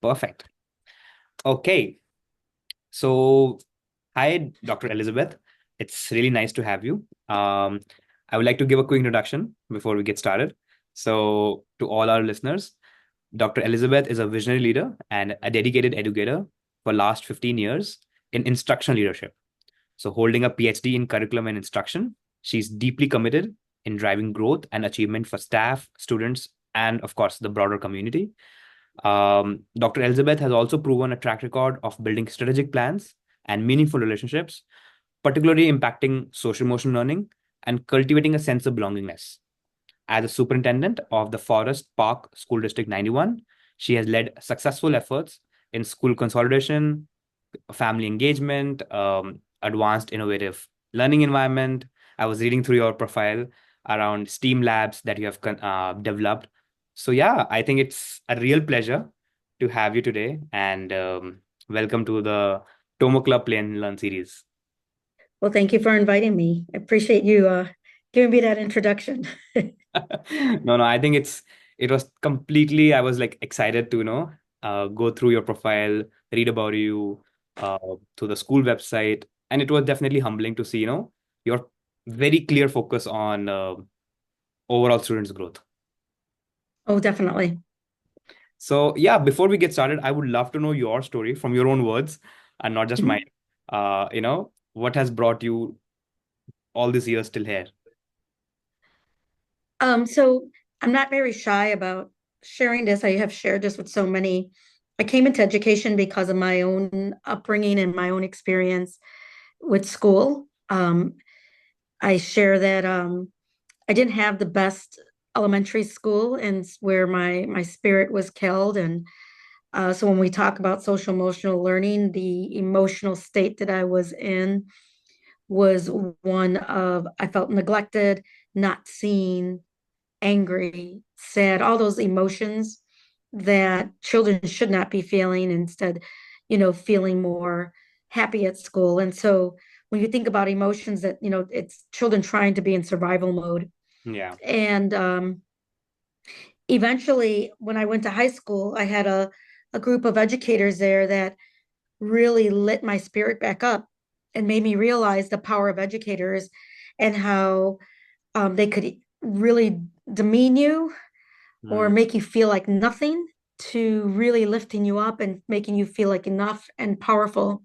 Perfect. Okay. So, hi, Dr. Elizabeth. It's really nice to have you. I would like to give a quick introduction before we get started. So, to all our listeners, Dr. Elizabeth is a visionary leader and a dedicated educator for last 15 years in instructional leadership. So, holding a PhD in curriculum and instruction, she's deeply committed in driving growth and achievement for staff, students, and of course, the broader community. Dr. Elizabeth has also proven a track record of building strategic plans and meaningful relationships, particularly impacting social emotional learning and cultivating a sense of belongingness. As a superintendent of the Forest Park School District 91, she has led successful efforts in school consolidation, family engagement, advanced innovative learning environment. I was reading through your profile around STEAM labs that you have developed. So yeah, I think it's a real pleasure to have you today, and welcome to the Tomo Club Play and Learn series. Well, thank you for inviting me. I appreciate you giving me that introduction. No, I think it was completely. I was like excited to go through your profile, read about you, uh, to the school website, and it was definitely humbling to see your very clear focus on overall students' growth. Oh, definitely. So yeah, before we get started, I would love to know your story from your own words and not just mine. Mhm. What has brought you all these years till here? So I'm not very shy about sharing this. I have shared this with so many. I came into education because of my own upbringing and my own experience with school. I share that I didn't have the best elementary school and where my spirit was killed. And so when we talk about social emotional learning, the emotional state that I was in was one of I felt neglected, not seen, angry, sad, all those emotions that children should not be feeling, instead, feeling more happy at school. And so when you think about emotions that, it's children trying to be in survival mode. Yeah. And eventually, when I went to high school, I had a group of educators there that really lit my spirit back up and made me realize the power of educators and how they could really demean you or Mm, make you feel like nothing to really lifting you up and making you feel like enough and powerful.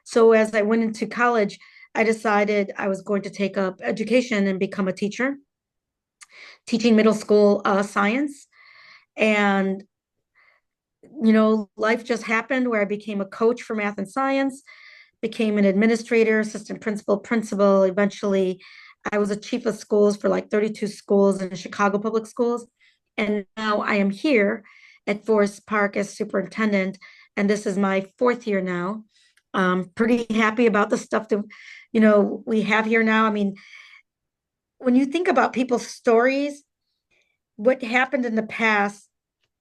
So as I went into college, I decided I was going to take up education and become a teacher, teaching middle school science. And life just happened where I became a coach for math and science, became an administrator, assistant principal, principal. Eventually, I was a chief of schools for like 32 schools in Chicago public schools. And now I am here at Forest Park as superintendent. And this is my fourth year now. Pretty happy about the stuff that, we have here now. I mean, when you think about people's stories, what happened in the past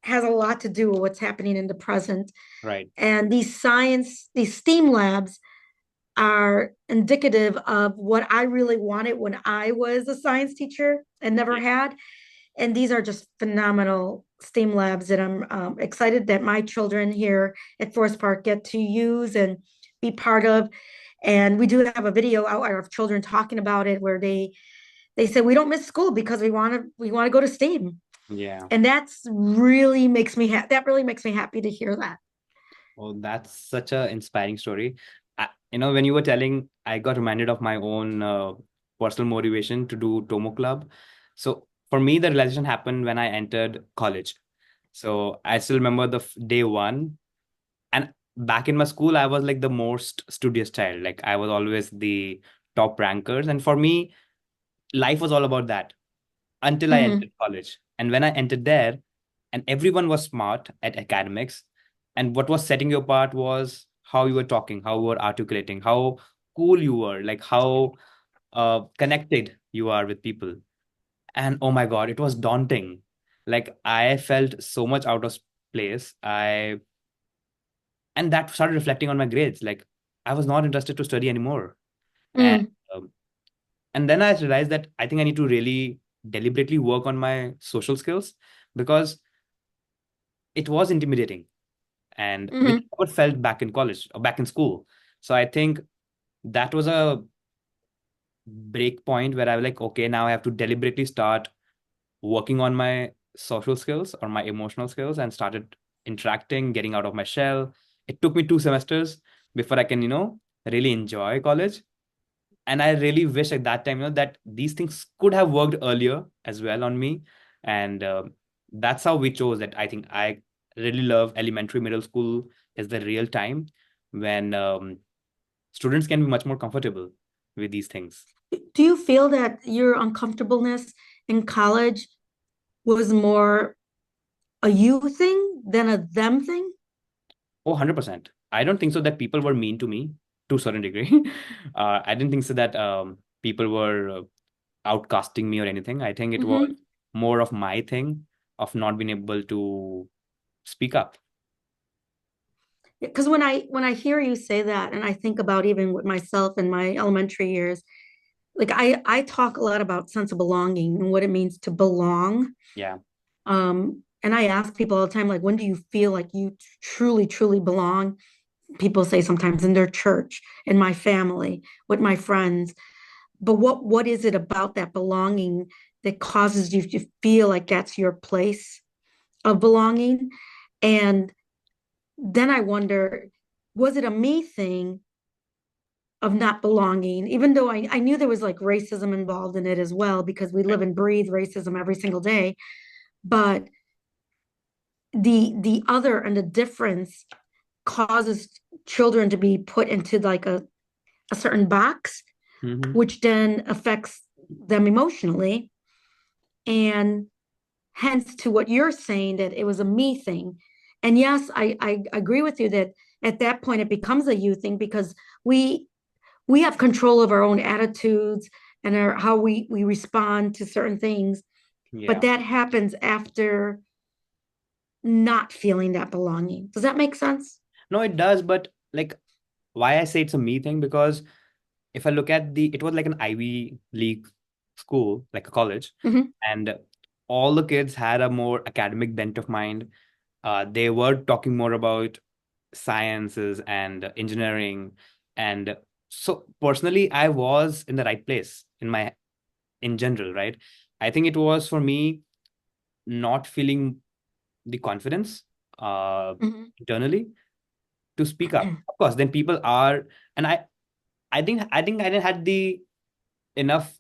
has a lot to do with what's happening in the present. right. And these STEAM labs are indicative of what I really wanted when I was a science teacher and never Yeah. had. And these are just phenomenal STEAM labs that I'm excited that my children here at Forest Park get to use and be part of. And we do have a video out of children talking about it where they said we don't miss school because we want to go to STEAM. Yeah. And that's really makes me that really makes me happy to hear that. Well, that's such a inspiring story. When you were telling, I got reminded of my own personal motivation to do Tomo Club. So for me, the realization happened when I entered college. So I still remember the day one, and back in my school, I was like the most studious child. Like I was always the top rankers, and for me, life was all about that until I Mm-hmm. entered college. And when I entered there, and everyone was smart at academics, and what was setting you apart was how you were talking, how you were articulating, how cool you were, like how connected you are with people. And oh my God, it was daunting. Like I felt so much out of place. And that started reflecting on my grades. Like I was not interested to study anymore. And Mm. um, and then I realized that I think I need to really deliberately work on my social skills because it was intimidating. and which Hmm. I never felt back in college or back in school. So I think that was a break point where I was like, okay, now I have to deliberately start working on my social skills or my emotional skills and started interacting, getting out of my shell. It took me 2 semesters before I can, really enjoy college. And I really wish at that time, that these things could have worked earlier as well on me. And that's how we chose that. I think I really love elementary, middle school is the real time when students can be much more comfortable with these things. Do you feel that your uncomfortableness in college was more a you thing than a them thing? Oh, 100%. I don't think so that people were mean to me to a certain degree. I didn't think so that people were outcasting me or anything. I think it was Hmm. more of my thing of not being able to speak up. Because when I hear you say that, and I think about even with myself in my elementary years, like I talk a lot about sense of belonging and what it means to belong. Yeah. And I ask people all the time, like, when do you feel like you truly, truly belong? People say sometimes in their church, in my family, with my friends. But what is it about that belonging that causes you to feel like that's your place of belonging? And then I wonder, was it a me thing of not belonging, even though I knew there was like racism involved in it as well, because we live and breathe racism every single day. But the other and the difference causes children to be put into like a certain box, Hmm. which then affects them emotionally. And hence to what you're saying, that it was a me thing. And yes, I agree with you that at that point it becomes a you thing because we we have control of our own attitudes and how we respond to certain things. But Yeah. that happens after not feeling that belonging. Does that make sense? No, it does. But like, why I say it's a me thing, because if I look at it was like an Ivy League school, like a college, Hmm. and all the kids had a more academic bent of mind. They were talking more about sciences and engineering. And so personally, I was in the right place in general, right? I think it was for me not feeling the confidence Hmm. internally to speak up. Of course, then people are, and I think I didn't had the enough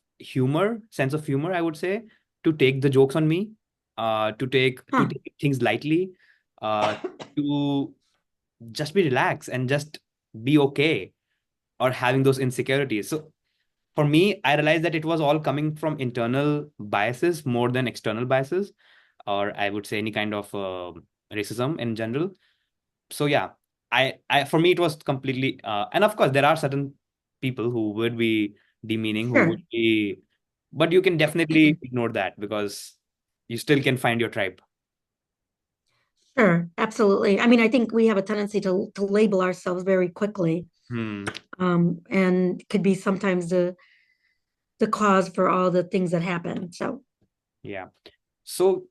sense of humor, I would say, to take the jokes on me, to Huh. take things lightly, uh, to just be relaxed and just be okay, or having those insecurities. So for me, I realized that it was all coming from internal biases more than external biases, or I would say any kind of racism in general. So yeah, I for me it was completely, and of course there are certain people who would be demeaning, who would Sure. be, but you can definitely ignore that because you still can find your tribe. Sure, absolutely. I mean, I think we have a tendency to label ourselves very quickly, Hmm. and could be sometimes the cause for all the things that happen. So, Yeah. So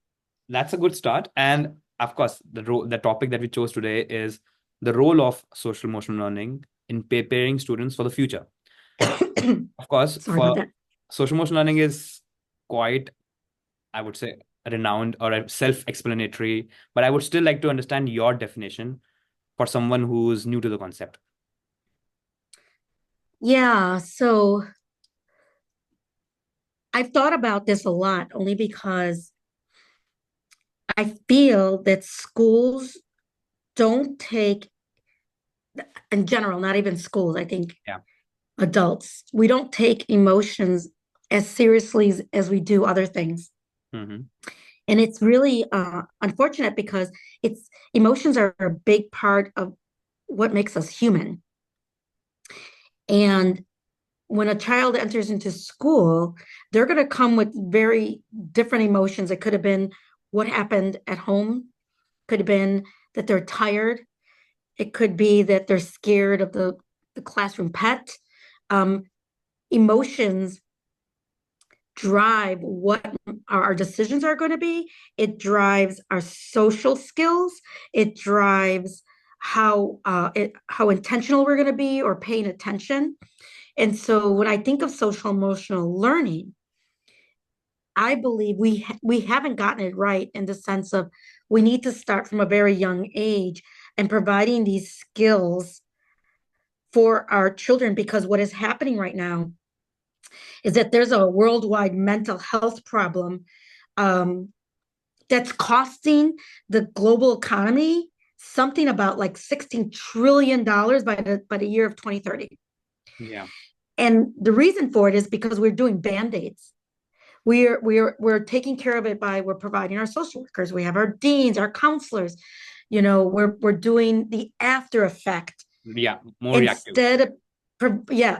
that's a good start. And of course, the topic that we chose today is the role of social emotional learning in preparing students for the future. Of course, sorry about for that. social emotional learning is quite, I would say, renowned or self-explanatory, but I would still like to understand your definition for someone who's new to the concept. Yeah, so I've thought about this a lot only because I feel that schools don't take, in general, not even schools, I think Yeah. adults, we don't take emotions as seriously as we do other things. Hmm. And it's really unfortunate because it's emotions are a big part of what makes us human. And when a child enters into school, they're going to come with very different emotions. It could have been what happened at home, could have been that they're tired, it could be that they're scared of the classroom pet. Um, Emotions drive what our decisions are going to be. It drives our social skills. It drives how intentional we're going to be or paying attention. And so when I think of social emotional learning, I believe we haven't gotten it right in the sense of we need to start from a very young age and providing these skills for our children, because what is happening right now is that there's a worldwide mental health problem, um, that's costing the global economy something about like $16 trillion by the year of 2030. Yeah. And the reason for it is because we're doing band-aids. We're taking care of it by we're providing our social workers, we have our deans, our counselors, we're doing the after effect Yeah. More reactive. instead of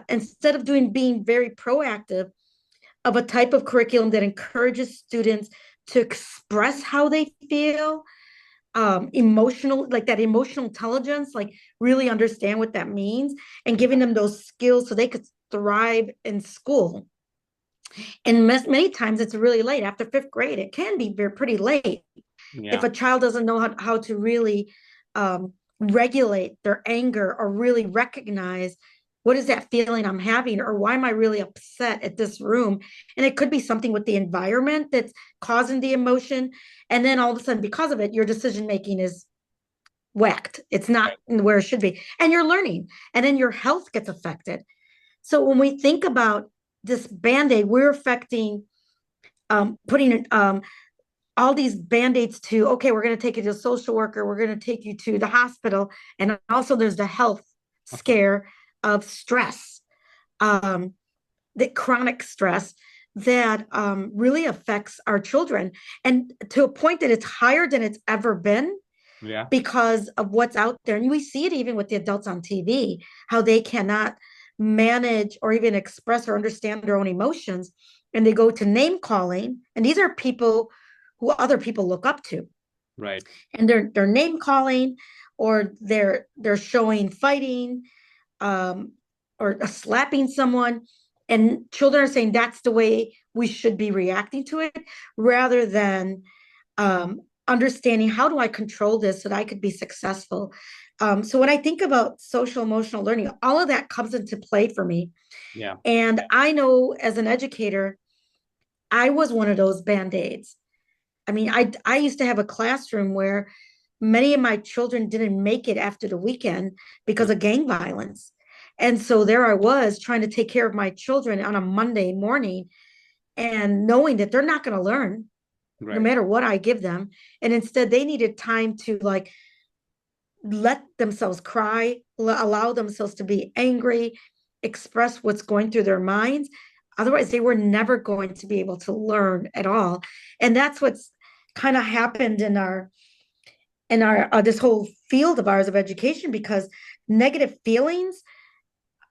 instead of doing being very proactive of a type of curriculum that encourages students to express how they feel, emotional, like that emotional intelligence, like really understand what that means, and giving them those skills so they could thrive in school. And many times it's really late after fifth grade. It can be pretty late if Yeah. a child doesn't know how to really regulate their anger or really recognize what is that feeling I'm having, or why am I really upset at this room. And it could be something with the environment that's causing the emotion. And then all of a sudden, because of it, your decision making is whacked. It's not Right. where it should be. And you're learning. And then your health gets affected. So when we think about this band-aid, we're affecting putting all these band-aids to, okay, we're going to take you to a social worker, we're going to take you to the hospital. And also there's the health Of course. scare of stress, um, the chronic stress that really affects our children, and to a point that it's higher than it's ever been Yeah. because of what's out there. And we see it even with the adults on TV, how they cannot manage or even express or understand their own emotions. And they go to name calling. And these are people who other people look up to. Right. And they're name calling, or they're showing fighting, um, or slapping someone. And children are saying that's the way we should be reacting to it, rather than understanding how do I control this so that I could be successful. So when I think about social emotional learning, all of that comes into play for me. Yeah. And I know as an educator, I was one of those band-aids. I mean, I used to have a classroom where many of my children didn't make it after the weekend because of gang violence. And so there I was trying to take care of my children on a Monday morning and knowing that they're not going to learn no Right. matter what I give them. And instead, they needed time to like let themselves cry, allow themselves to be angry, express what's going through their minds. Otherwise, they were never going to be able to learn at all. And that's what's kind of happened in our this whole field of ours of education, because negative feelings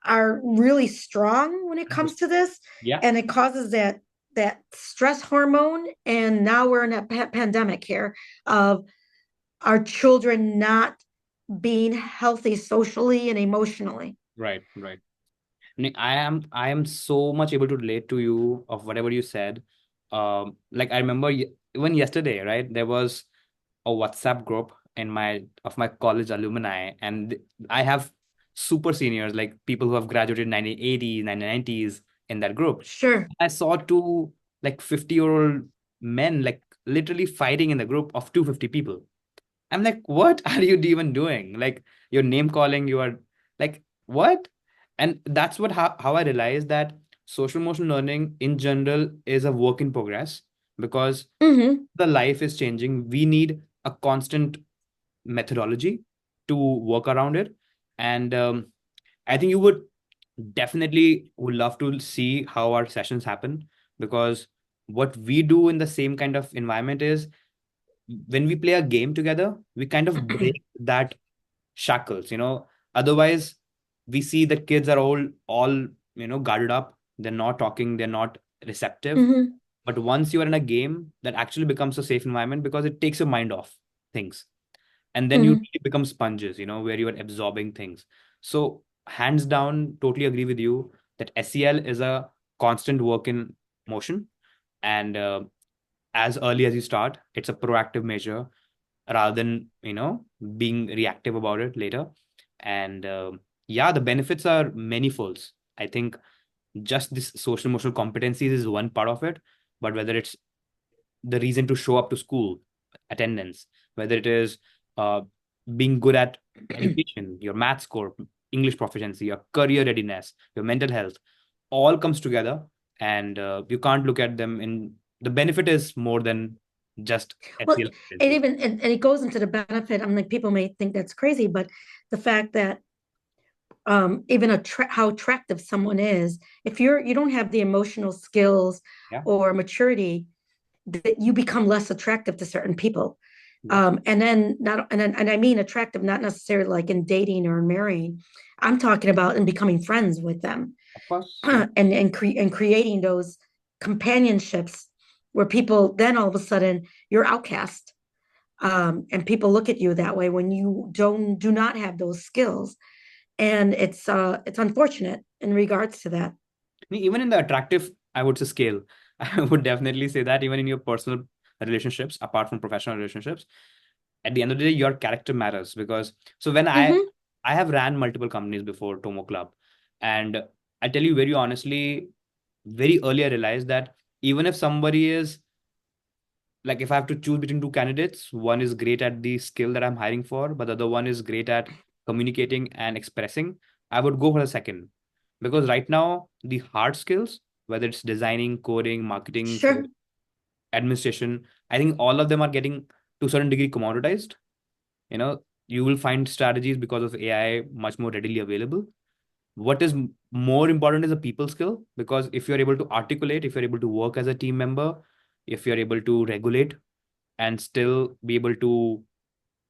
are really strong when it comes to this, Yeah. and it causes that stress hormone. And now we're in a pandemic here of our children not being healthy socially and emotionally. Right. Right. I am so much able to relate to you of whatever you said. Like I remember even yesterday, right? There was a WhatsApp group in my college alumni, and I have super seniors, like people who have graduated in 1980s, 1990s in that group. Sure. I saw two like 50-year-old men like literally fighting in the group of 250 people. I'm like, what are you even doing? Like, you're name calling, you are like, what? And that's how I realized that social emotional learning in general is a work in progress, because Mm-hmm. the life is changing. We need a constant methodology to work around it. And I think you would love to see how our sessions happen, because what we do in the same kind of environment is when we play a game together, we kind of break that shackles. Otherwise, we see that kids are all guarded up. They're not talking, they're not receptive. Mm-hmm. But once you are in a game, that actually becomes a safe environment because it takes your mind off things. And then you Mm-hmm. really become sponges, where you are absorbing things. So hands down, totally agree with you that SEL is a constant work in motion. And as early as you start, it's a proactive measure. rather than, being reactive about it later. And yeah, the benefits are manifolds. I think just this social emotional competencies is one part of it, but whether it's the reason to show up to school, attendance, whether it is uh, being good at education, your math score, English proficiency, your career readiness, your mental health, all comes together, and you can't look at them in the benefit is more than just Well, SEL and competency. even and it goes into the benefit. I'm like, people may think that's crazy, but the fact that even how attractive someone is, if you don't have the emotional skills Yeah, or maturity, that you become less attractive to certain people. yeah, And then not and I mean attractive, not necessarily like in dating or marrying. I'm talking about in becoming friends with them, of course, yeah. and creating those companionships where people then all of a sudden you're outcast, and people look at you that way when you do not have those skills, and it's unfortunate in regards to that. Even in the attractive, I would say scale, I would definitely say that even in your personal relationships, apart from professional relationships, at the end of the day, your character matters. Because so when Hmm. I have ran multiple companies before Tomo Club, and I tell you very honestly, very early I realized that even if somebody is like, if I have to choose between two candidates, one is great at the skill that I'm hiring for, but the other one is great at communicating and expressing, I would go for the second. Because right now, the hard skills, whether it's designing, coding, marketing, sales, Sure. administration, I think all of them are getting to a certain degree commoditized. You know, you will find strategies because of AI much more readily available. What is more important is a people skill, because if you're able to articulate, if you're able to work as a team member, if you're able to regulate and still be able to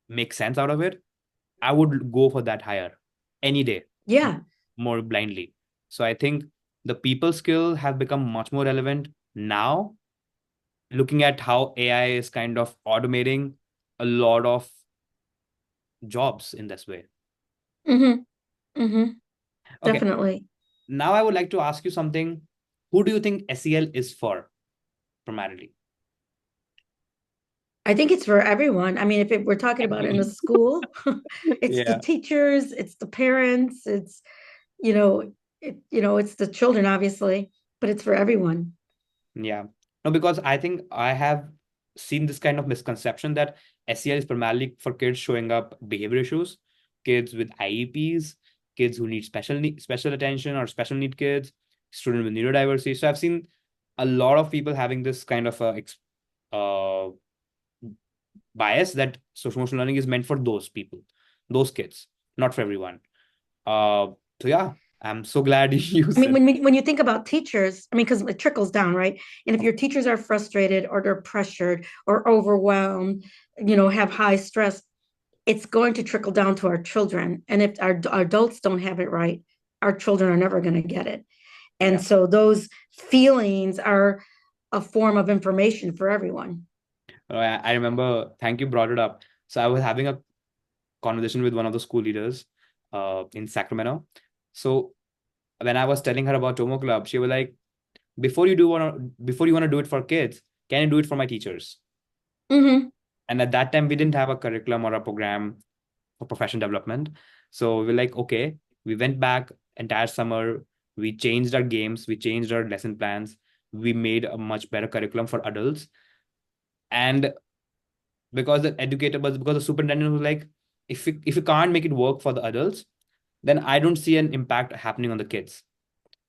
make sense out of it, I would go for that higher any day, Yeah. more blindly. So I think the people skill have become much more relevant now, looking at how AI is kind of automating a lot of jobs in this way. Hmm. Hmm. Okay, Definitely. now I would like to ask you something. Who do you think SEL is for primarily? I think it's for everyone. I mean, we're talking about in a school, it's the Yeah. teachers, it's the parents, it's it's the children, obviously, but it's for everyone. Yeah. No, because I think I have seen this kind of misconception that SEL is primarily for kids showing up behavior issues, kids with IEPs, kids who need special attention or special need kids, students with neurodiversity. So I've seen a lot of people having this kind of uh, bias that social emotional learning is meant for those people, those kids, not for everyone. Uh, so yeah, I'm so glad you I mean, said. when you think about teachers, I mean, because it trickles down, right? And if your teachers are frustrated or they're pressured or overwhelmed, have high stress, it's going to trickle down to our children. And if our adults don't have it right, our children are never going to get it. And Yeah. so those feelings are a form of information for everyone. I remember, thank you brought it up. So I was having a conversation with one of the school leaders in Sacramento. So when I was telling her about Tomo Club, she was like, before you want to do it for kids, can you do it for my teachers? Hmm. And at that time, we didn't have a curriculum or a program for professional development. So we were like, okay, we went back entire summer. We changed our games, we changed our lesson plans, we made a much better curriculum for adults. And because the superintendent was like, if you can't make it work for the adults, then I don't see an impact happening on the kids,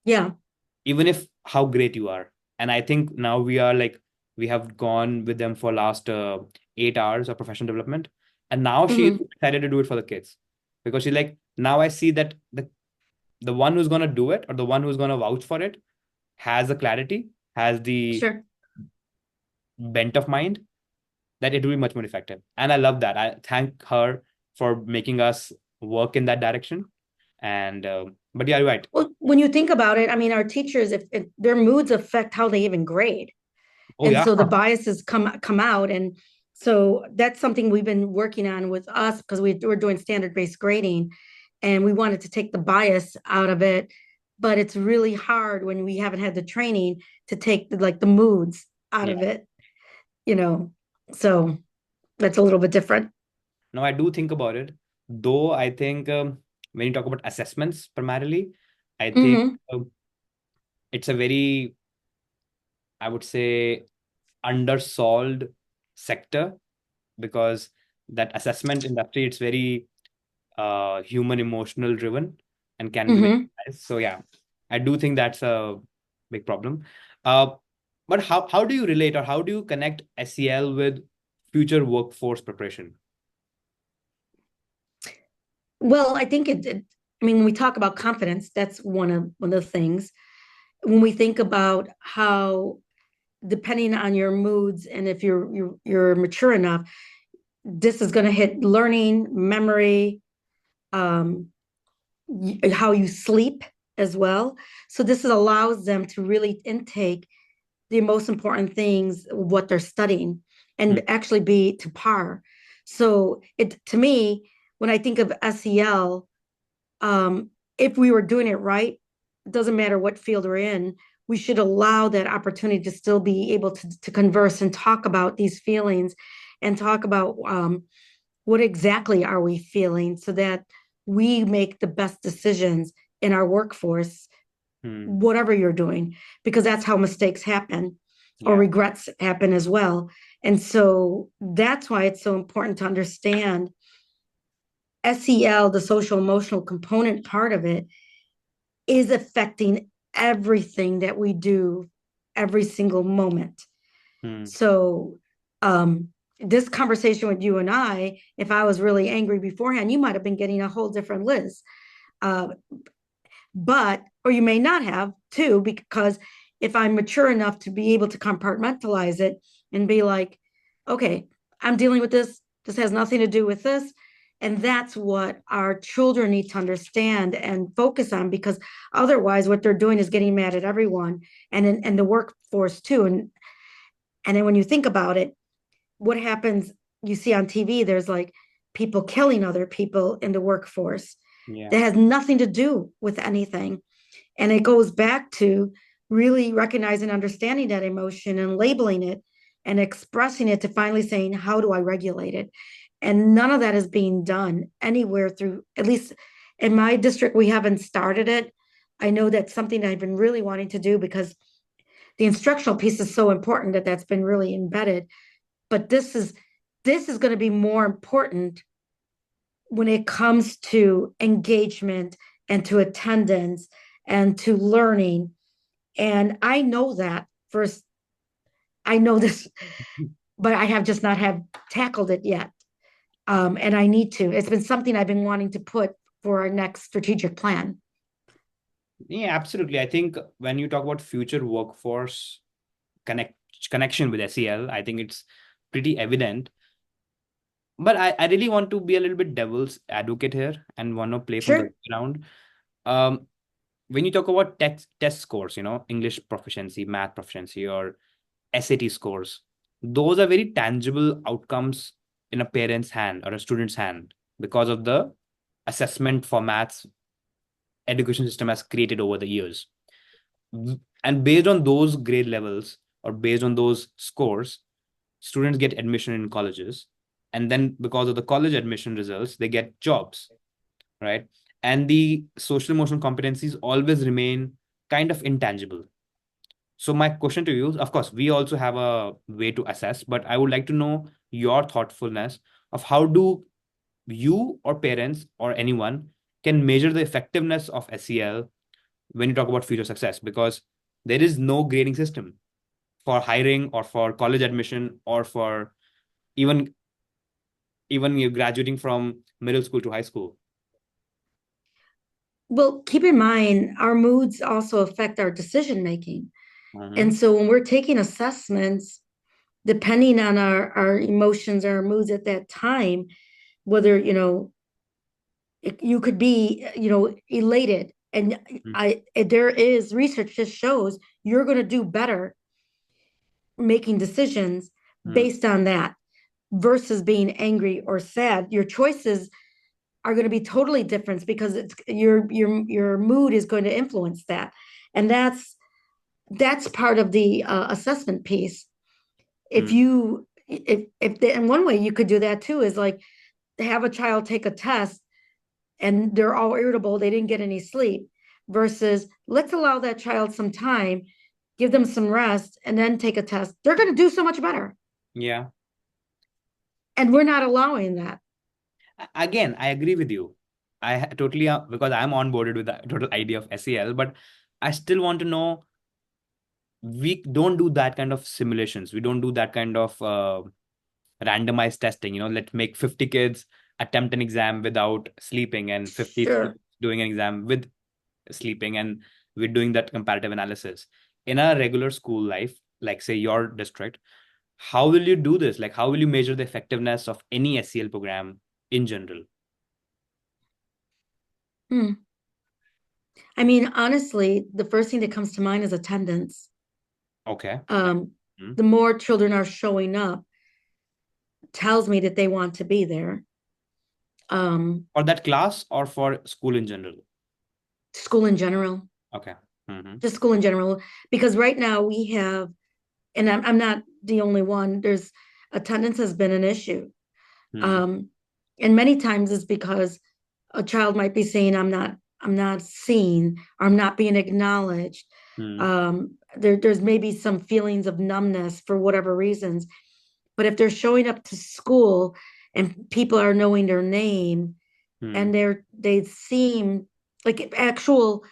Yeah. even if how great you are. And I think now we are like, we have gone with them for last 8 hours of professional development, and now she is Hmm. excited to do it for the kids, because she's like, now I see that the one who's gonna do it, or the one who's gonna vouch for it, has the clarity, has the Sure. bent of mind, that it will be much more effective. And I love that. I thank her for making us work in that direction. And but yeah, you're right. Well, when you think about it, I mean, our teachers, if their moods affect how they even grade, Oh and yeah, so the biases come out, and so that's something we've been working on with us because we're doing standard based grading, and we wanted to take the bias out of it, but it's really hard when we haven't had the training to take the moods out yeah. of it, you know. So that's a little bit different. Now, I do think about it, though I think when you talk about assessments primarily, I think Hmm. it's a very, I would say, undersolved sector because that assessment industry, it's very human emotional driven and can be very Hmm. biased. So yeah, I do think that's a big problem. Uh, but how do you relate or how do you connect SEL with future workforce preparation? Well, I think I mean, when we talk about confidence, that's one of the things. When we think about how, depending on your moods and if you're mature enough, this is going to hit learning, memory, um, how you sleep as well. So this allows them to really intake the most important things, what they're studying, Hmm, and actually be to par. So it to me, when I think of SEL, um, if we were doing it right, it doesn't matter what field we're in, we should allow that opportunity to still be able to converse and talk about these feelings and talk about what exactly are we feeling so that we make the best decisions in our workforce, hmm, whatever you're doing, because that's how mistakes happen or yeah. regrets happen as well. And so that's why it's so important to understand SEL, the social emotional component part of it, is affecting everything that we do every single moment. Hmm, So, this conversation with you and I, if I was really angry beforehand, you might have been getting a whole different list. Uh, but, or you may not have too, because if I'm mature enough to be able to compartmentalize it and be like, okay, I'm dealing with this. This has nothing to do with this. And that's what our children need to understand and focus on, because otherwise, what they're doing is getting mad at everyone and the workforce too. And then when you think about it, what happens, you see on TV, there's like people killing other people in the workforce. yeah. That has nothing to do with anything. And it goes back to really recognizing, understanding that emotion and labeling it and expressing it to finally saying, how do I regulate it? And none of that is being done anywhere through, at least in my district, we haven't started it. I know that's something that I've been really wanting to do because the instructional piece is so important that that's been really embedded. But this is going to be more important when it comes to engagement and to attendance and to learning. And I know that first, I know this, but I have just not have tackled it yet. And I need to. It's been something I've been wanting to put for our next strategic plan. Yeah, absolutely. I think when you talk about future workforce connect connection with SEL, I think it's pretty evident. But I really want to be a little bit devil's advocate here and want to play from the Sure. ground. Um, when you talk about test scores, English proficiency, math proficiency, or SAT scores, those are very tangible outcomes in a parent's hand or a student's hand because of the assessment formats education system has created over the years. And based on those grade levels or based on those scores, students get admission in colleges. And then because of the college admission results, they get jobs, right? And the social emotional competencies always remain kind of intangible. So my question to you, of course, we also have a way to assess, but I would like to know your thoughtfulness of how do you or parents or anyone can measure the effectiveness of SEL when you talk about future success, because there is no grading system for hiring or for college admission or for even you graduating from middle school to high school. Well, keep in mind, our moods also affect our decision making. And Mhm. so when we're taking assessments, depending on our emotions, our moods at that time, whether, you could be, elated. And there is research that shows you're going to do better making decisions Mhm. based on that versus being angry or sad. Your choices are going to be totally different because it's your mood is going to influence that. And that's part of the assessment piece. If Mhm. And one way you could do that too is like have a child take a test and they're all irritable, they didn't get any sleep, versus let's allow that child some time, give them some rest, and then take a test. They're going to do so much better. Yeah. And we're not allowing that. Again, I agree with you. Totally, because I'm on boarded with the total idea of SEL, but I still want to know, we don't do that kind of simulations. We don't do that kind of randomized testing. Let's make 50 kids attempt an exam without sleeping and 50 Sure. doing an exam with sleeping, and we're doing that comparative analysis. In a regular school life, like say your district, how will you do this? Like, how will you measure the effectiveness of any SEL program in general? Hmm. I mean, honestly, the first thing that comes to mind is attendance. Okay. Yeah. Um, Mhm. the more children are showing up, tells me that they want to be there. Um, For that class or for school in general? School in general, Okay. Mm-hmm. just school in general, because right now we have, and I'm not the only one, there's attendance has been an issue. Mm-hmm. Um, and many times it's because a child might be saying, I'm not seen, or I'm not being acknowledged. There's maybe some feelings of numbness for whatever reasons. But if they're showing up to school and people are knowing their name Mm-hmm. and they seem like actual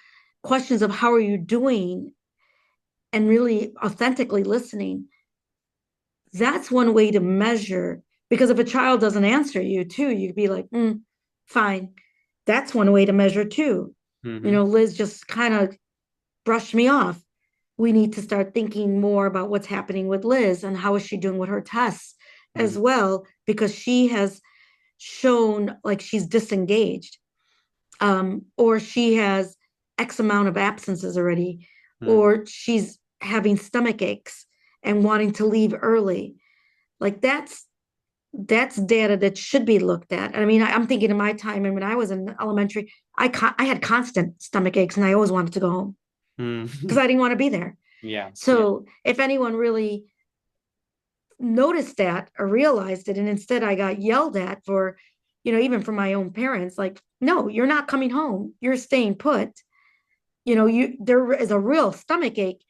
questions of how are you doing and really authentically listening, that's one way to measure. Because if a child doesn't answer you too, you'd be like, fine. That's one way to measure too. Mm-hmm. Liz just kind of brushed me off. We need to start thinking more about what's happening with Liz and how is she doing with her tests Mm-hmm. as well, because she has shown like she's disengaged, or she has X amount of absences already, or she's having stomach aches and wanting to leave early. Like that's data that should be looked at. I mean, I'm thinking of my time, and when I was in elementary, I had constant stomach aches, and I always wanted to go home Mm-hmm. because I didn't want to be there. Yeah. Yeah. So if anyone really noticed that or realized it, and instead I got yelled at for, even from my own parents, like, no, you're not coming home. You're staying put. There is a real stomach ache,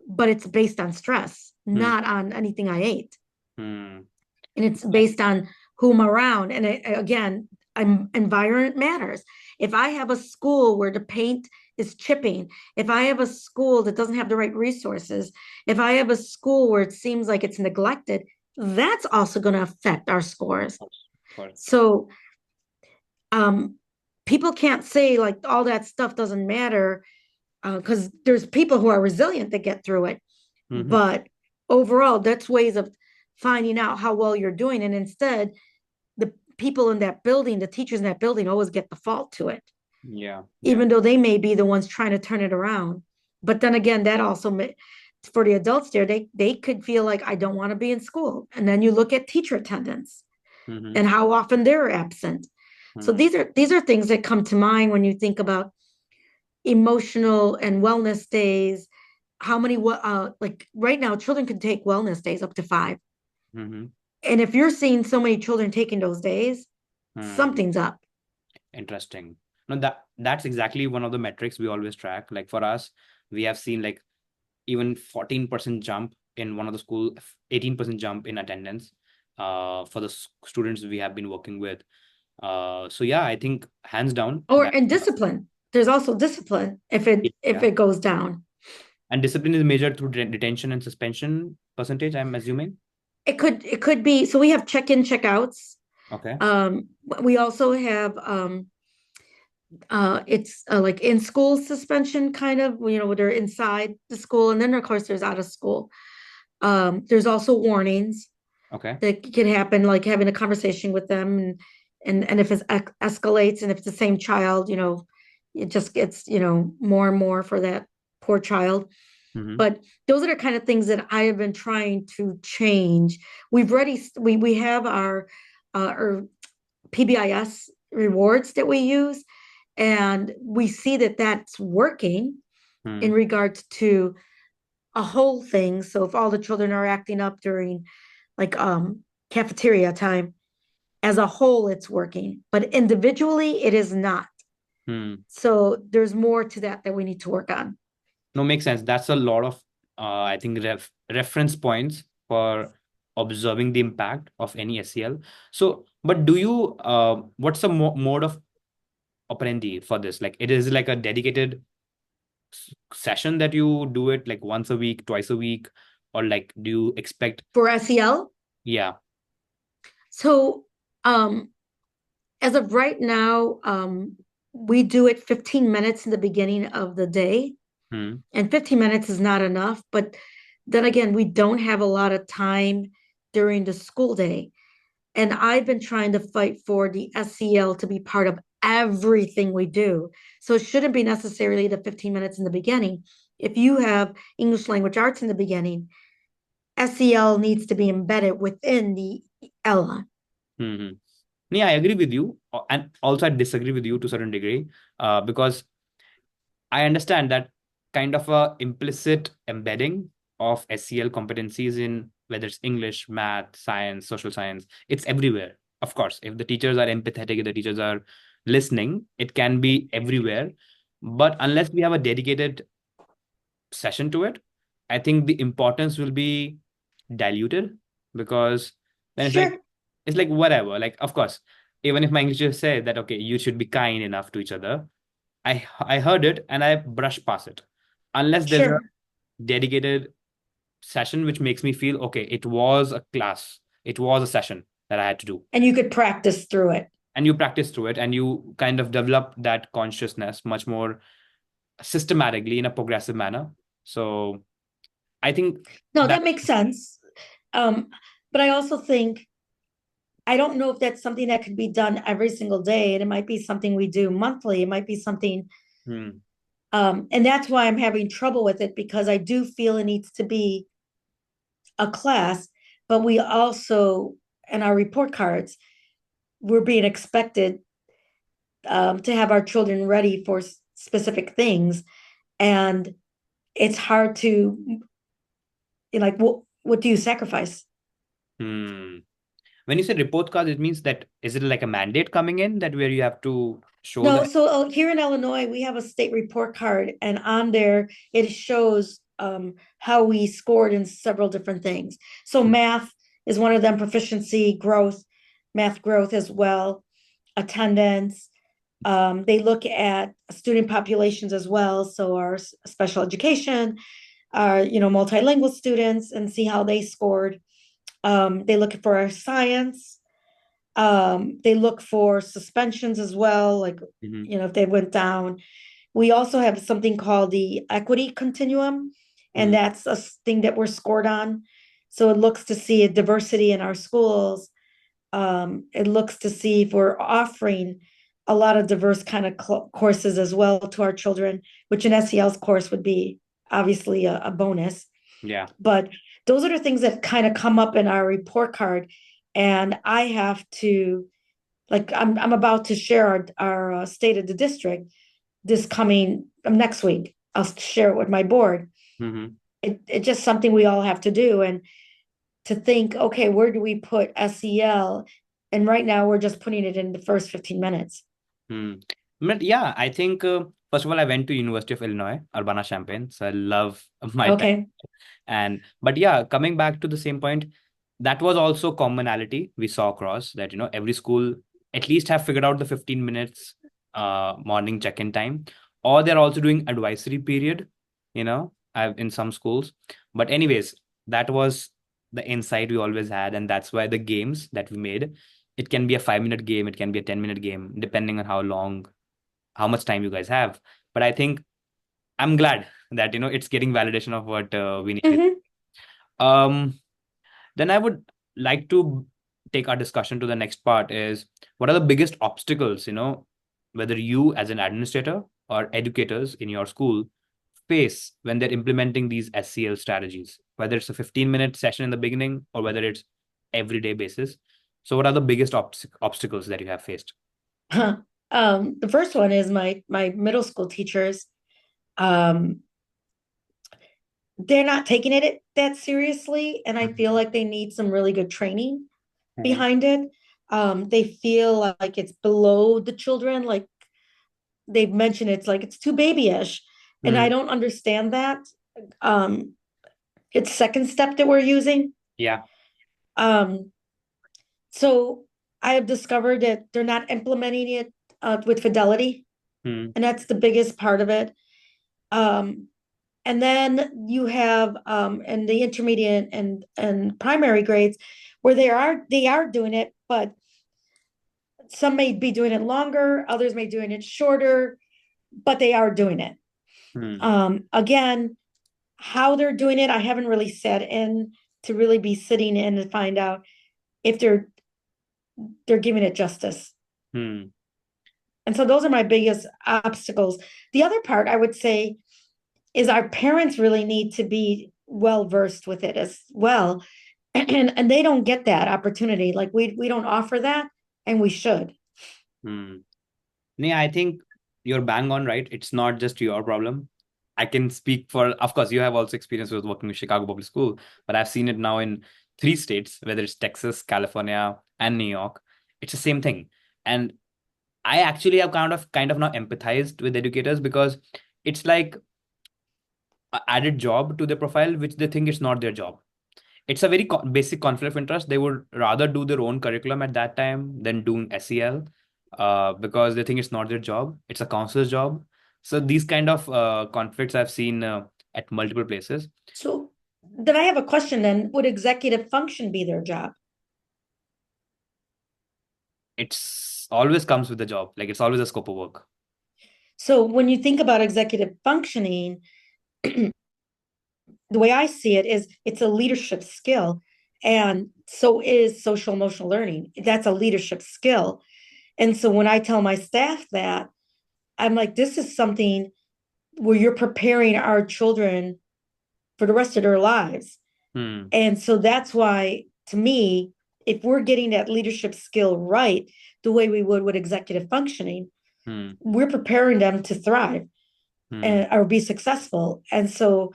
but it's based on stress, Mm-hmm. not on anything I ate. Mm-hmm. And it's based on who I'm around. And again, environment matters. If I have a school where the paint is chipping, if I have a school that doesn't have the right resources, if I have a school where it seems like it's neglected, that's also going to affect our scores. Of course. So um, people can't say like all that stuff doesn't matter, because there's people who are resilient that get through it. Mm-hmm. But overall, that's ways of finding out how well you're doing. And instead, the people in that building, the teachers in that building always get the fault to it, Yeah. Yeah. even though they may be the ones trying to turn it around. But then again, that also for the adults there, they could feel like I don't want to be in school. And then you look at teacher attendance Mm-hmm. and how often they're absent. So Mm-hmm. these are things that come to mind when you think about emotional and wellness days. How many like right now children can take wellness days up to 5. Mm-hmm. And if you're seeing so many children taking those days, Mm-hmm. something's up. Interesting. No, that's exactly one of the metrics we always track. Like for us, we have seen like even 14% jump in one of the school, 18% jump in attendance for the students we have been working with. So yeah, I think hands down Or that and discipline. There's also discipline if yeah. it goes down. And discipline is measured through detention and suspension percentage, I'm assuming. It could be, so we have check-in, check-outs. Okay. Um, we also have it's like in school suspension kind of, where they're inside the school, and then of course there's out of school. There's also warnings Okay. that can happen, like having a conversation with them, and if it escalates, and if it's the same child, it just gets, more and more for that poor child. Mm-hmm. But those are the kind of things that I have been trying to change. We have our PBIS rewards that we use, and we see that that's working in Mm-hmm. regards to a whole thing. So if all the children are acting up during like cafeteria time. As a whole, it's working, but individually, it is not. Hmm. So there's more to that we need to work on. No, makes sense. That's a lot of, I think, reference points for observing the impact of any SEL. So, but do you, what's the mode of operandi for this? Like, it is like a dedicated session that you do it like once a week, twice a week, or like, do you expect, For SEL, yeah. so um, as of right now, we do it 15 minutes in the beginning of the day, Hmm. and 15 minutes is not enough. But then again, we don't have a lot of time during the school day. And I've been trying to fight for the SEL to be part of everything we do. So it shouldn't be necessarily the 15 minutes in the beginning. If you have English language arts in the beginning, SEL needs to be embedded within the ELA. Hmm. Yeah, I agree with you. And also I disagree with you to a certain degree, because I understand that kind of a implicit embedding of SEL competencies in whether it's English, math, science, social science, it's everywhere. Of course, if the teachers are empathetic, if the teachers are listening, it can be everywhere. But unless we have a dedicated session to it, I think the importance will be diluted, because then Sure, it's like whatever. Like, of course, even if my English teacher say that okay, you should be kind enough to each other, I heard it and I brush past it. Unless there's a sure. dedicated session which makes me feel okay, it was a class, it was a session that I had to do. And you could practice through it. And you practice through it and you kind of develop that consciousness much more systematically in a progressive manner. So I think No, that that makes sense. Um, but I also think I don't know if that's something that could be done every single day. And it might be something we do monthly. It might be something, hmm, and that's why I'm having trouble with it because I do feel it needs to be a class, but we also, in our report cards, we're being expected to have our children ready for specific things. And it's hard to, like, what do you sacrifice? hmm. When you say report card, it means that is it like a mandate coming in that where you have to show No, that? so here in Illinois, we have a state report card, and on there it shows how we scored in several different things. So Hmm, math is one of them, proficiency, growth, math growth as well, attendance. They look at student populations as well, so our special education, our multilingual students, and see how they scored. They look for our science. They look for suspensions as well, like hmm, if they went down. We also have something called the equity continuum, and hmm, that's a thing that we're scored on. So it looks to see a diversity in our schools. It looks to see if we're offering a lot of diverse kind of courses as well to our children, which an SEL's course would be obviously a bonus. yeah. But those are the things that kind of come up in our report card, and I have to, like, I'm about to share our state of the district this coming next week. I'll share it with my board. Hmm. It's just something we all have to do, and to think, okay, where do we put SEL? And right now we're just putting it in the first 15 minutes. Hmm. But yeah, I think first of all, I went to University of Illinois, Urbana-Champaign, so I love my time. Okay. And but yeah, coming back to the same point, that was also commonality we saw across that every school at least have figured out the 15 minutes morning check-in time, or they're also doing advisory period, in some schools. But anyways, that was the insight we always had, and that's why the games that we made, it can be a 5-minute game, it can be a 10-minute game, depending on how much time you guys have. But I think I'm glad that it's getting validation of what we needed. Hmm. Um, then I would like to take our discussion to the next part is what are the biggest obstacles, whether you as an administrator or educators in your school face when they're implementing these SCL strategies, whether it's a 15-minute session in the beginning or whether it's everyday basis. So what are the biggest obstacles that you have faced? The first one is my middle school teachers. Um, they're not taking it that seriously, and I feel Mhm. like they need some really good training Mhm. behind it. They feel like it's below the children, like they've mentioned it's like it's too babyish, and I Mm. don't understand that. Um, it's second step that we're using. Yeah. Um, so I have discovered that they're not implementing it with fidelity, Mm. and that's the biggest part of it. Um, and then you have in the intermediate and primary grades where they are doing it, but some may be doing it longer, others may doing it shorter, but they are doing it. Mm. Again, how they're doing it, I haven't really sat in to really be sitting in and find out if they're giving it justice. Mm. And so those are my biggest obstacles. The other part I would say is our parents really need to be well versed with it as well. And they don't get that opportunity. Like we don't offer that, and we should. Mm. Yeah, I think you're bang on, right? It's not just your problem. I can speak for, of course, you have also experience with working with Chicago Public School, but I've seen it now in three states, whether it's Texas, California, and New York. It's the same thing. And I actually have kind of now empathized with educators because it's like a added job to their profile, which they think is not their job. It's a very basic conflict of interest. They would rather do their own curriculum at that time than doing SEL because they think it's not their job. It's a counselor's job. So these kind of conflicts I've seen at multiple places. So then I have a question then. Would executive function be their job? It's always comes with the job. Like it's always a scope of work. So when you think about executive functioning, the way I see it is it's a leadership skill. And so is social emotional learning. That's a leadership skill. And so when I tell my staff that, I'm like, this is something where you're preparing our children for the rest of their lives. Hmm. And so that's why, to me, if we're getting that leadership skill right, the way we would with executive functioning, Hmm. we're preparing them to thrive Hmm. and or be successful. And so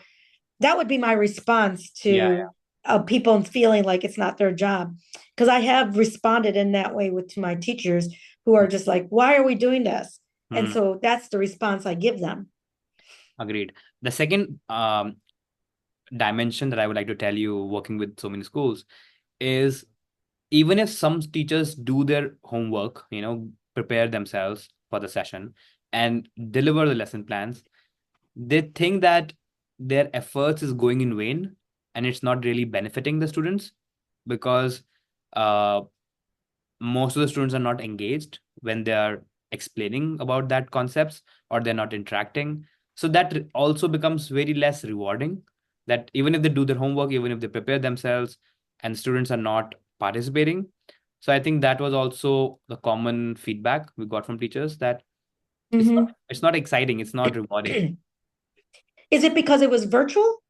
that would be my response Yeah. to people feeling like it's not their job. Because I have responded in that way with to my teachers who Yeah. are just like, why are we doing this? And Hmm. so that's the response I give them. Agreed. The second dimension that I would like to tell you, working with so many schools, is even if some teachers do their homework, prepare themselves for the session and deliver the lesson plans, they think that their efforts is going in vain and it's not really benefiting the students because uh, most of the students are not engaged when they are explaining about that concepts or they're not interacting. So that also becomes very less rewarding, that even if they do their homework, even if they prepare themselves and students are not participating. So I think that was also the common feedback we got from teachers, that it's not, Mhm. it's not exciting, it's not rewarding. Is it because it was virtual?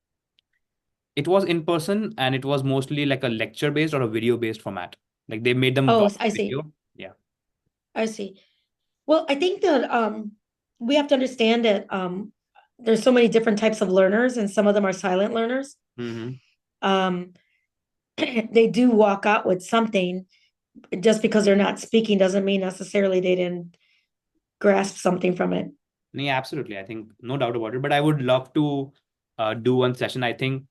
It was in person and it was mostly like a lecture based or a video based format. Like they made them Oh, watch I see. video. Yeah. I see. Well, I think that we have to understand that there's so many different types of learners, and some of them are silent learners. Hmm. Um, they do walk out with something. Just because they're not speaking doesn't mean necessarily they didn't grasp something from it. Yeah, absolutely. I think no doubt about it. But I would love to do one session. I think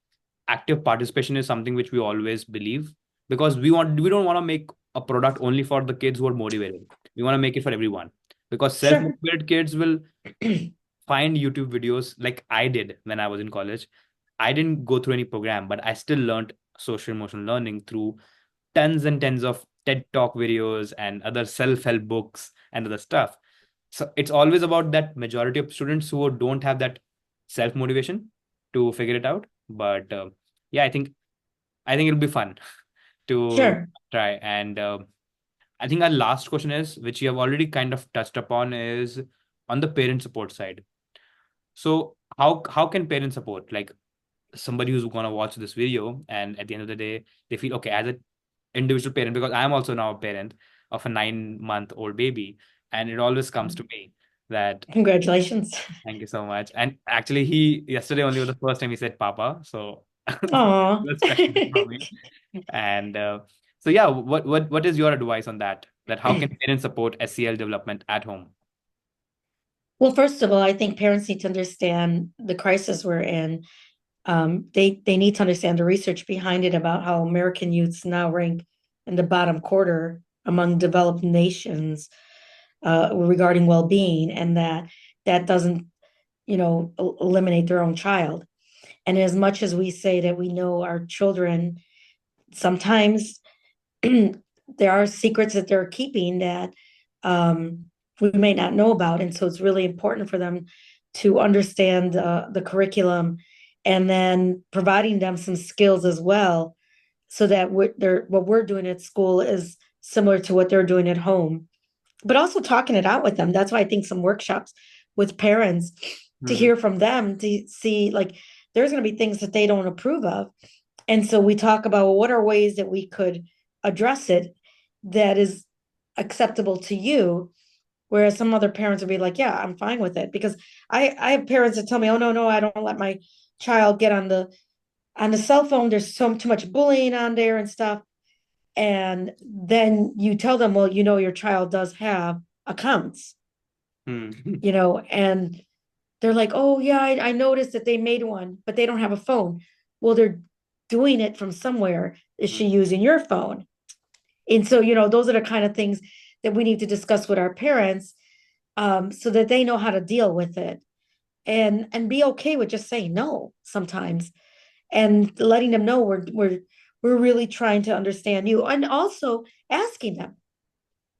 active participation is something which we always believe because we don't want to make a product only for the kids who are motivated. We want to make it for everyone because Sure. self-motivated kids will find YouTube videos like I did when I was in college. I didn't go through any program, but I still learned social emotional learning through tons and tons of TED Talk videos and other self-help books and other stuff. So it's always about that majority of students who don't have that self-motivation to figure it out. But yeah, I think it'll be fun to Sure. try. And I think our last question is, which you have already kind of touched upon, is on the parent support side. So how can parents support? Like somebody who's gonna watch this video and at the end of the day they feel okay as an individual parent, because I am also now a parent of a 9-month old baby and it always comes to me. That Congratulations. thank you so much. And actually, he yesterday only was the first time he said Papa, so Aw. that's special for me. And so yeah, what is your advice on that? That how can parents support SEL development at home? Well, first of all, I think parents need to understand the crisis we're in. They need to understand the research behind it about how American youths now rank in the bottom quarter among developed nations regarding well-being, and that doesn't, eliminate their own child. And as much as we say that we know our children, sometimes there are secrets that they're keeping that um, we may not know about. And so it's really important for them to understand the curriculum, and then providing them some skills as well, so that what we're doing at school is similar to what they're doing at home. But also talking it out with them. That's why I think some workshops with parents, to Hmm. hear from them, to see like there's going to be things that they don't approve of. And so we talk about, well, what are ways that we could address it that is acceptable to you, whereas some other parents would be like, yeah, I'm fine with it. Because I have parents that tell me, oh no, I don't let my child get on the cell phone. There's so too much bullying on there and stuff. And then you tell them, well, your child does have accounts, Hmm. and they're like, oh yeah, I noticed that they made one, but they don't have a phone. Well, they're doing it from somewhere. Is she using your phone? And so, those are the kind of things that we need to discuss with our parents, so that they know how to deal with it, and be okay with just saying no sometimes, and letting them know we're really trying to understand you, and also asking them,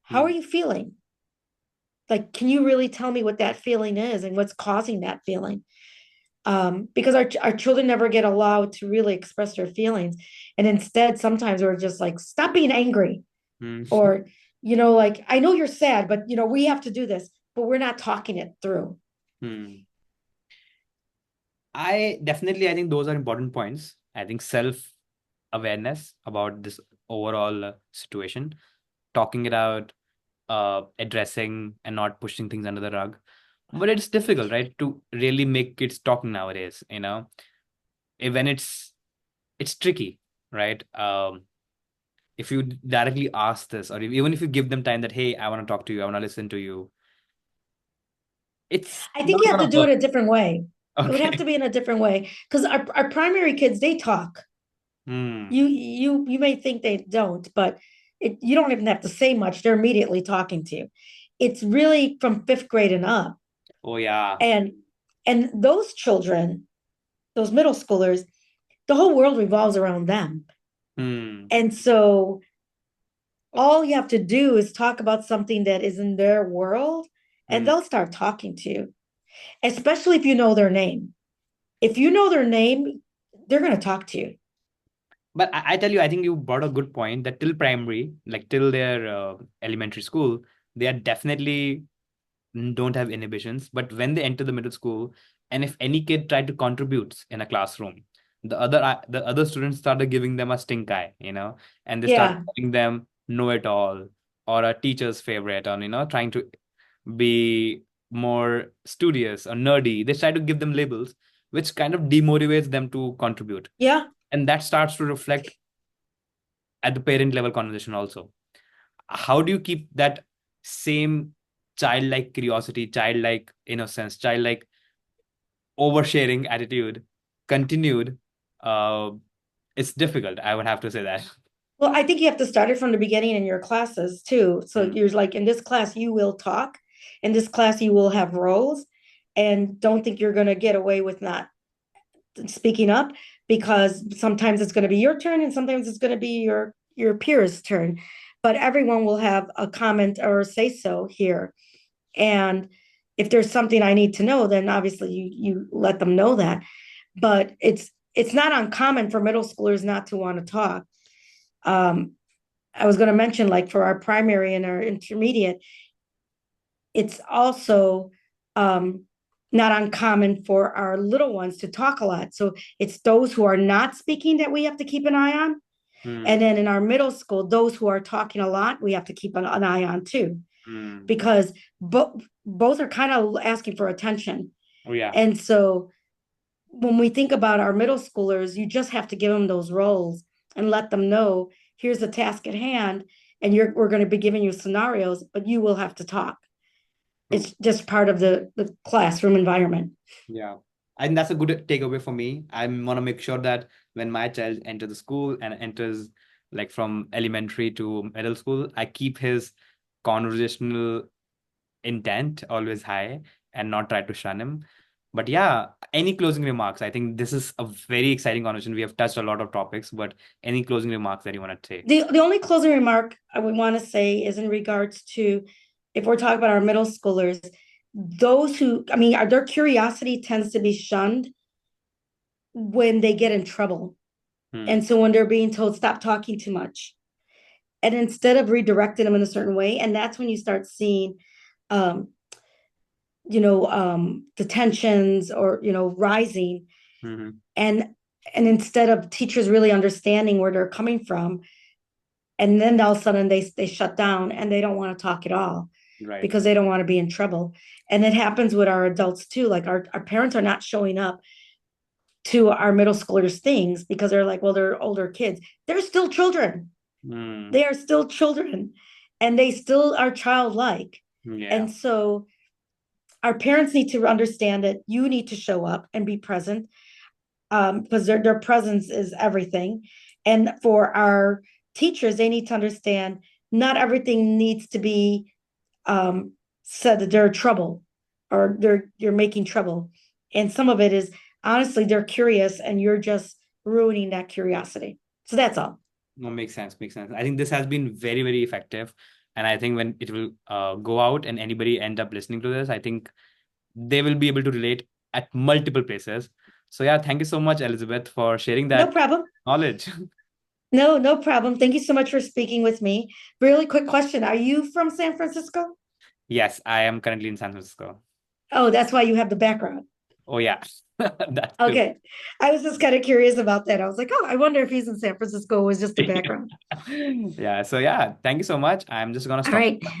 how are Hmm. you feeling? Like, can you really tell me what that feeling is and what's causing that feeling? Because our children never get allowed to really express their feelings. And instead, sometimes we're just like, stop being angry. Hmm. Or, like, I know you're sad, but, we have to do this, but we're not talking it through. Hmm. I think those are important points. I think self awareness about this overall situation, talking it out, addressing and not pushing things under the rug. But it's difficult, right, to really make kids talk nowadays, when it's tricky, right? If you directly ask this, or even if you give them time that, hey, I want to talk to you, I want to listen to you, it's I think not you have to gonna do it work. a different way. It would have to Okay. be in a different way, because our primary kids, they talk. Hmm. You may think they don't, but you don't even have to say much. They're immediately talking to you. It's really from fifth grade and up. Oh yeah. And those children, those middle schoolers, the whole world revolves around them. Hmm. And so all you have to do is talk about something that is in their world, and Hmm. they'll start talking to you, especially if you know their name. If you know their name, they're going to talk to you. But I tell you, I think you brought a good point that till primary, like till their elementary school, they are definitely don't have inhibitions. But when they enter the middle school, and if any kid tried to contribute in a classroom, the other students started giving them a stink eye, and they started Yeah. calling them know it all, or a teacher's favorite, or trying to be more studious or nerdy. They try to give them labels, which kind of demotivates them to contribute, Yeah. and that starts to reflect at the parent level conversation also. How do you keep that same childlike curiosity, childlike innocence, childlike oversharing attitude continued? uh it's difficult, I would have to say that. Well, I think you have to start it from the beginning in your classes too. So Mm, you're like, in this class, you will talk. In this class, you will have roles. And don't think you're going to get away with not speaking up, because sometimes it's going to be your turn and sometimes it's going to be your peers' turn. But everyone will have a comment or say so here. And if there's something I need to know, then obviously you let them know that. But it's not uncommon for middle schoolers not to want to talk. Um, I was going to mention, like, for our primary and our intermediate, it's also um, not uncommon for our little ones to talk a lot. So it's those who are not speaking that we have to keep an eye on. mm, And then in our middle school, those who are talking a lot, we have to keep an eye on too. Mm. because both are kind of asking for attention. Oh yeah. And so when we think about our middle schoolers, you just have to give them those roles and let them know here's the task at hand, and we're going to be giving you scenarios, but you will have to talk. True. It's just part of the classroom environment. Yeah. I think that's a good takeaway for me. I want to make sure that when my child enters the school and enters like from elementary to middle school, I keep his conversational intent always high and not try to shun him. But yeah, any closing remarks? I think this is a very exciting conversation. We have touched a lot of topics, but any closing remarks that you want to say? The only closing remark I would want to say is in regards to, if we're talking about our middle schoolers, those who, I mean, their curiosity tends to be shunned when they get in trouble. Hmm. And so when they're being told, stop talking too much. And instead of redirecting them in a certain way, and that's when you start seeing, um, the tensions or, rising. Hmm. And and instead of teachers really understanding where they're coming from, and then all of a sudden they shut down and they don't want to talk at all Right. because they don't want to be in trouble. And it happens with our adults too. Like our parents are not showing up to our middle schoolers things because they're like, well, they're older kids. They're still children. Hmm. They are still children, and they still are childlike. Yeah. And so our parents need to understand that you need to show up and be present, because their presence is everything. And for our teachers, they need to understand not everything needs to be said that they're trouble or you're making trouble. And some of it is honestly they're curious and you're just ruining that curiosity. So that's all. No, makes sense. Makes sense. I think this has been very, very effective. And I think when it will go out and anybody end up listening to this, I think they will be able to relate at multiple places. So yeah, thank you so much, Elizabeth, for sharing No that problem. knowledge. No, no problem. Thank you so much for speaking with me. Really quick question. Are you from San Francisco? Yes, I am currently in San Francisco. Oh, that's why you have the background. Oh yeah, that's true. Okay. I was just kind of curious about that. I was like, oh, I wonder if he's in San Francisco. It was just the background. Yeah. So yeah, thank you so much. I'm just gonna All stop. right.